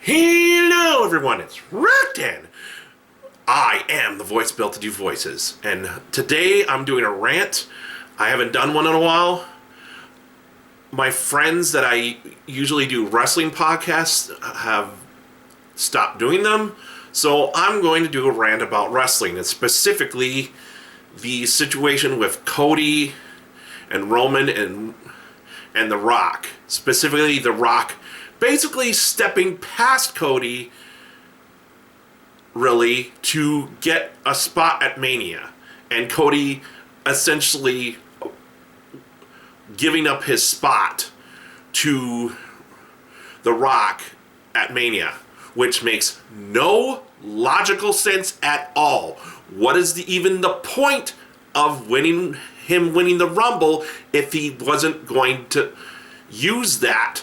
Hello everyone, it's Roktan. I am the voice built to do voices, and today I'm doing a rant. I haven't done one in a while. My friends that I usually do wrestling podcasts have stopped doing them, so I'm going to do a rant about wrestling, and specifically the situation with Cody and Roman and The Rock. Specifically, The Rock basically stepping past Cody, really, to get a spot at Mania. And Cody essentially giving up his spot to The Rock at Mania, which makes no logical sense at all. What is even the point of winning the Rumble if he wasn't going to use that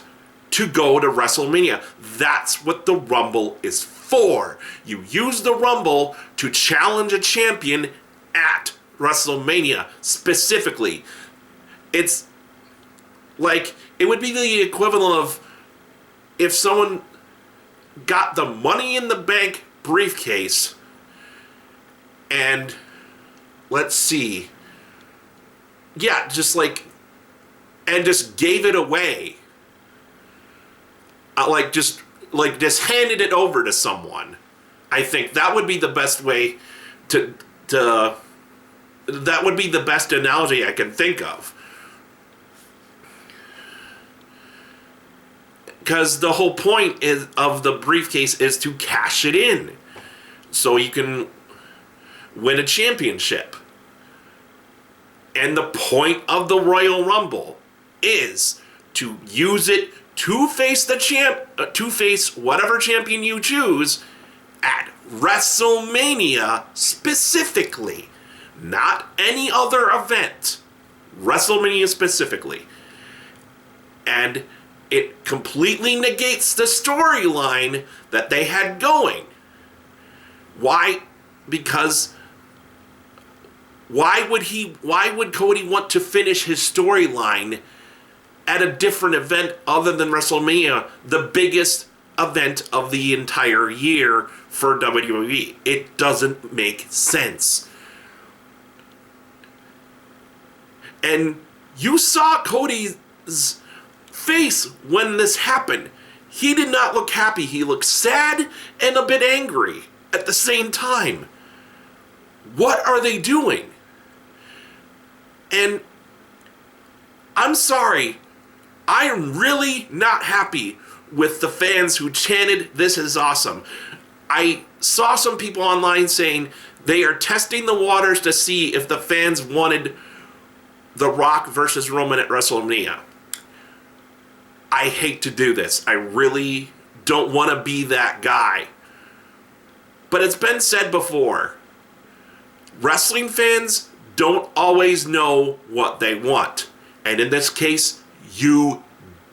to go to WrestleMania? That's what the Rumble is for. You use the Rumble to challenge a champion at WrestleMania specifically. It's like, it would be the equivalent of if someone got the Money in the Bank briefcase and, let's see, yeah, just gave it away. Just handed it over to someone. I think that would be the best way to that would be the best analogy I can think of. Because the whole point of the briefcase is to cash it in, so you can win a championship. And the point of the Royal Rumble is to use it to face whatever champion you choose at WrestleMania specifically, not any other event. WrestleMania specifically. And it completely negates the storyline that they had going. Why? Because why would Cody want to finish his storyline at a different event other than WrestleMania, the biggest event of the entire year for WWE? It doesn't make sense. And you saw Cody's face when this happened. He did not look happy. He looked sad and a bit angry at the same time. What are they doing? And I'm sorry, I am really not happy with the fans who chanted, "This is awesome." I saw some people online saying they are testing the waters to see if the fans wanted The Rock versus Roman at WrestleMania. I hate to do this. I really don't want to be that guy. But it's been said before, wrestling fans don't always know what they want. And in this case, you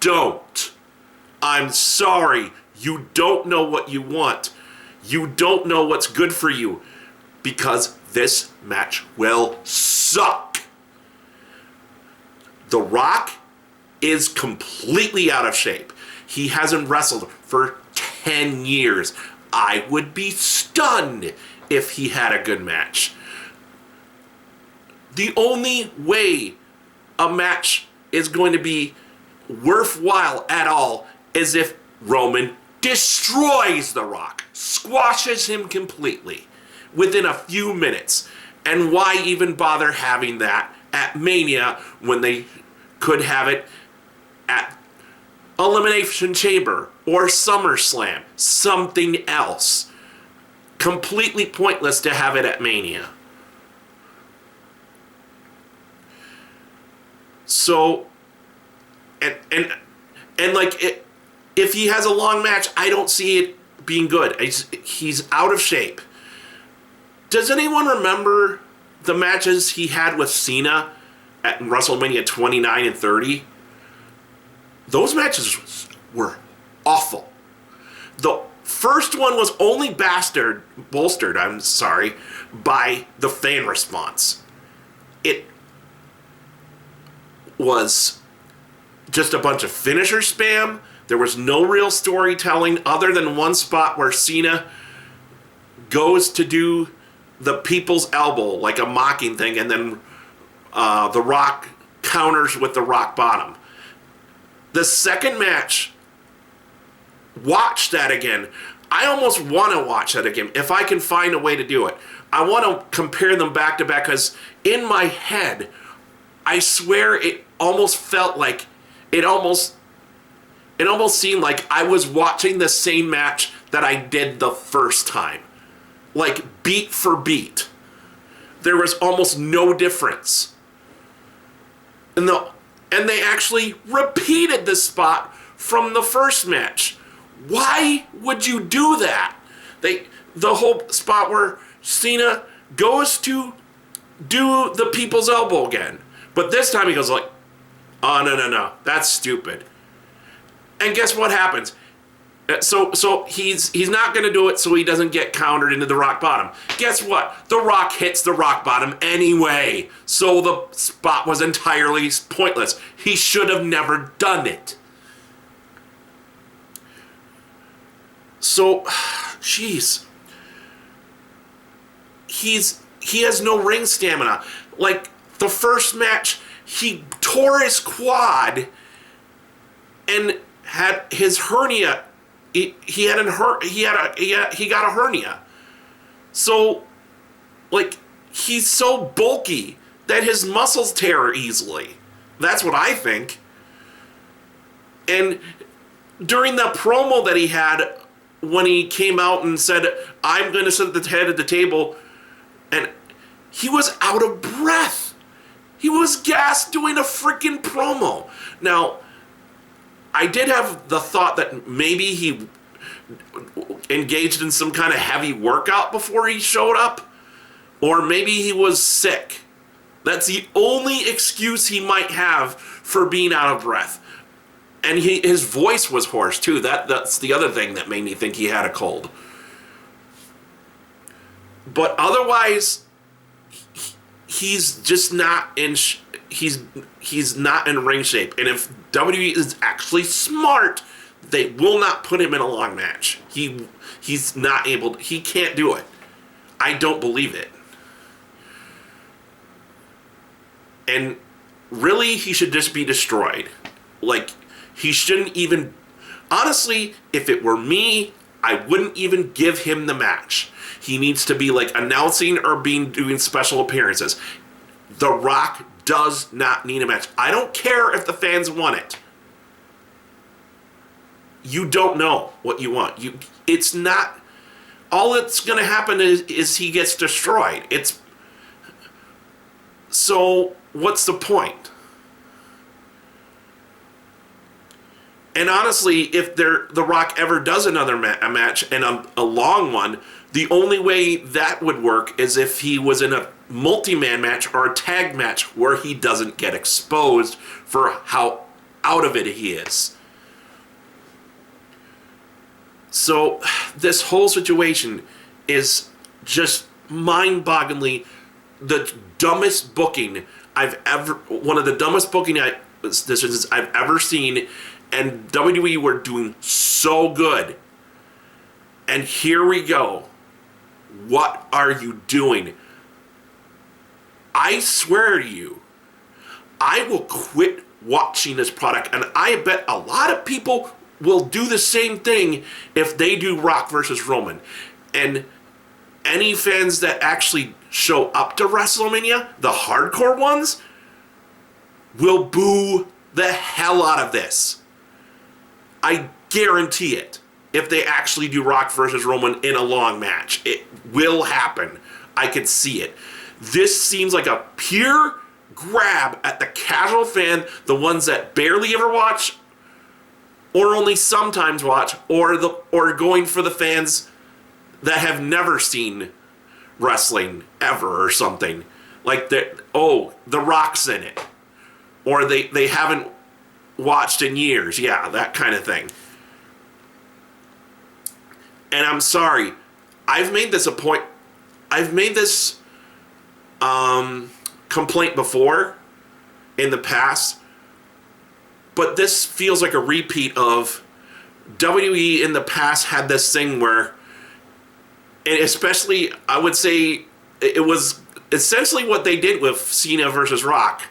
don't. I'm sorry. You don't know what you want. You don't know what's good for you. Because this match will suck. The Rock is completely out of shape. He hasn't wrestled for 10 years. I would be stunned if he had a good match. The only way a match is going to be worthwhile at all is if Roman destroys The Rock, squashes him completely within a few minutes. And why even bother having that at Mania when they could have it at Elimination Chamber or SummerSlam? Something else. Completely pointless to have it at Mania. So, and like, if he has a long match, I don't see it being good. He's out of shape. Does anyone remember the matches he had with Cena at WrestleMania 29 and 30? Those matches were awful. The first one was only bolstered, by the fan response. It was just a bunch of finisher spam There was no real storytelling other than one spot where Cena goes to do the people's elbow, like a mocking thing, and then The Rock counters with the rock bottom. The second match, watch that again. I almost want to watch that again if I can find a way to do it. I want to compare them back to back because in my head, I swear it almost felt like it almost seemed like I was watching the same match that I did the first time. Like beat for beat. There was almost no difference. And they actually repeated this spot from the first match. Why would you do that? The whole spot where Cena goes to do the people's elbow again. But this time he goes like, oh, no, that's stupid. And guess what happens? So he's not going to do it so he doesn't get countered into the rock bottom. Guess what? The Rock hits the rock bottom anyway. So the spot was entirely pointless. He should have never done it. So, jeez. He has no ring stamina. Like the first match, he tore his quad and had his hernia. He got a hernia. So, like, he's so bulky that his muscles tear easily. That's what I think. And during the promo that he had when he came out and said, I'm going to sit at the head of the table, and he was out of breath. He was gassed doing a freaking promo. Now, I did have the thought that maybe he engaged in some kind of heavy workout before he showed up, or maybe he was sick. That's the only excuse he might have for being out of breath. And his voice was hoarse too. That's the other thing that made me think he had a cold. But otherwise, he's just not in. He's not in ring shape. And if WWE is actually smart, they will not put him in a long match. He's not able. He can't do it. I don't believe it. And really, he should just be destroyed. Like, he shouldn't even... Honestly, if it were me, I wouldn't even give him the match. He needs to be, like, announcing or doing special appearances. The Rock does not need a match. I don't care if the fans want it. You don't know what you want. It's not... All that's going to happen is he gets destroyed. So, what's the point? And honestly, if The Rock ever does another match, and a long one, the only way that would work is if he was in a multi-man match or a tag match where he doesn't get exposed for how out of it he is. So, this whole situation is just mind-bogglingly the dumbest booking one of the dumbest booking decisions I've ever seen, and WWE were doing so good. And here we go. What are you doing? I swear to you, I will quit watching this product, and I bet a lot of people will do the same thing if they do Rock versus Roman. And any fans that actually show up to WrestleMania, the hardcore ones, will boo the hell out of this. I guarantee it. If they actually do Rock versus Roman in a long match, it will happen. I can see it. This seems like a pure grab at the casual fan, the ones that barely ever watch, or only sometimes watch, or going for the fans that have never seen wrestling ever or something. Like, The Rock's in it. Or they haven't watched in years. Yeah, that kind of thing. And I'm sorry, I've made this complaint before in the past, but this feels like a repeat of WWE in the past had this thing where, and especially I would say it was essentially what they did with Cena versus Rock,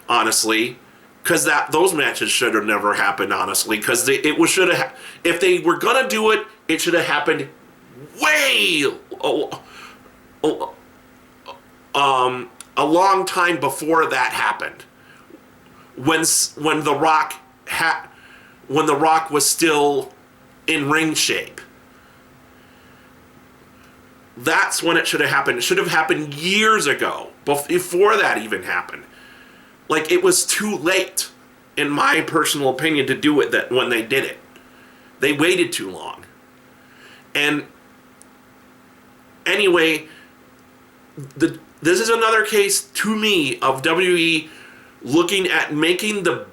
honestly, because those matches should have never happened, honestly, because should have, if they were gonna do it, it should have happened way a long time before that happened, when the Rock was still in ring shape. That's when it should have happened. It should have happened years ago, before that even happened. Like, it was too late, in my personal opinion, to do it when they did it. They waited too long. And anyway, this is another case to me of WWE looking at making the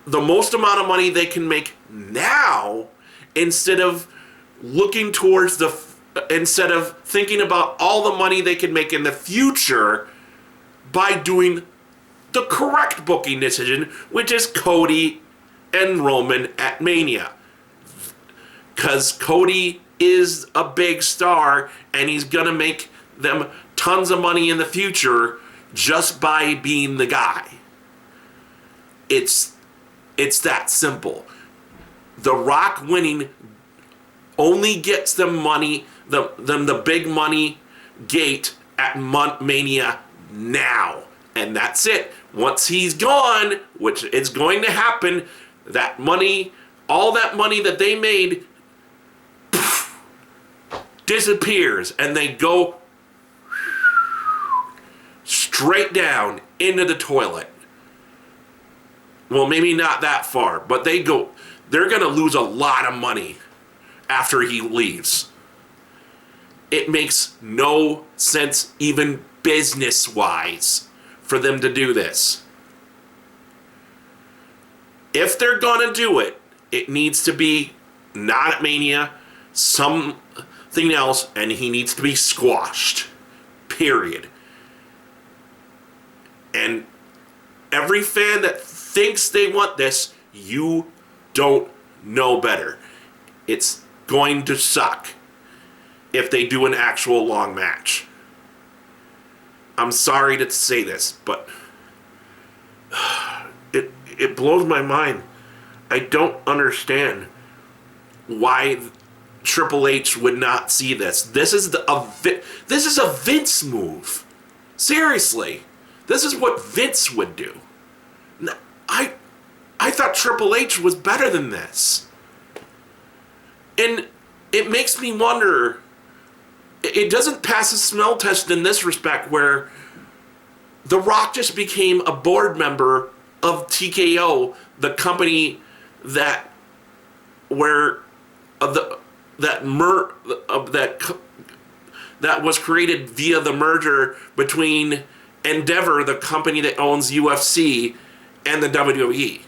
most amount of money they can make now, instead of instead of thinking about all the money they can make in the future by doing the correct booking decision, which is Cody and Roman at Mania. Because Cody is a big star, and he's going to make them tons of money in the future just by being the guy. It's that simple. The Rock winning only gets them money, the big money gate at Mania now. And that's it. Once he's gone, which is going to happen, that money, all that money that they made, disappears, and they go straight down into the toilet. Well, maybe not that far, but they're going to lose a lot of money after he leaves. It makes no sense, even business-wise, for them to do this. If they're going to do it, it needs to be not at Mania, something else, and he needs to be squashed. Period. And every fan that thinks they want this, you don't know better. It's going to suck if they do an actual long match. I'm sorry to say this, but it blows my mind. I don't understand why Triple H would not see this. This is a Vince move. Seriously. This is what Vince would do. I thought Triple H was better than this. And it makes me wonder, it doesn't pass a smell test in this respect, where The Rock just became a board member of TKO, the company that was created via the merger between Endeavor, the company that owns UFC, and the WWE.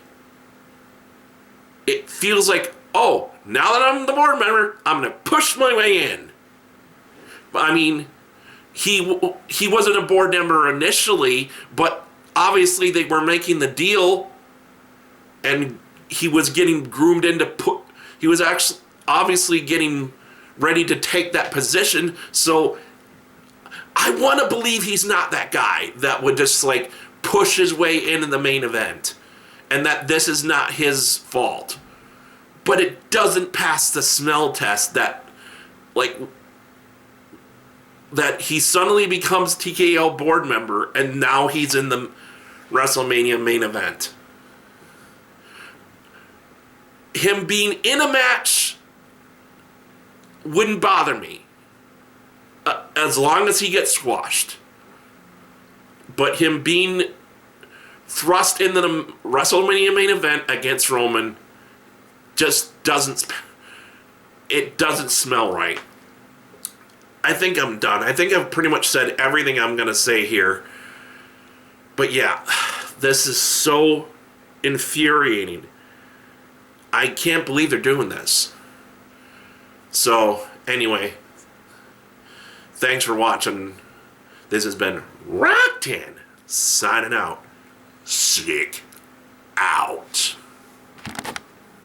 It feels like, oh, now that I'm the board member, I'm going to push my way in. I mean, he wasn't a board member initially, but obviously they were making the deal, and he was getting groomed he was actually obviously getting ready to take that position. So I want to believe he's not that guy that would just like push his way into the main event, and that this is not his fault. But it doesn't pass the smell test that he suddenly becomes TKO board member, and now he's in the WrestleMania main event. Him being in a match wouldn't bother me, as long as he gets squashed. But him being thrust into the WrestleMania main event against Roman just doesn't smell right. I think I'm done. I think I've pretty much said everything I'm going to say here. But yeah, this is so infuriating. I can't believe they're doing this. So, anyway, thanks for watching. This has been Roktan signing out. Sick.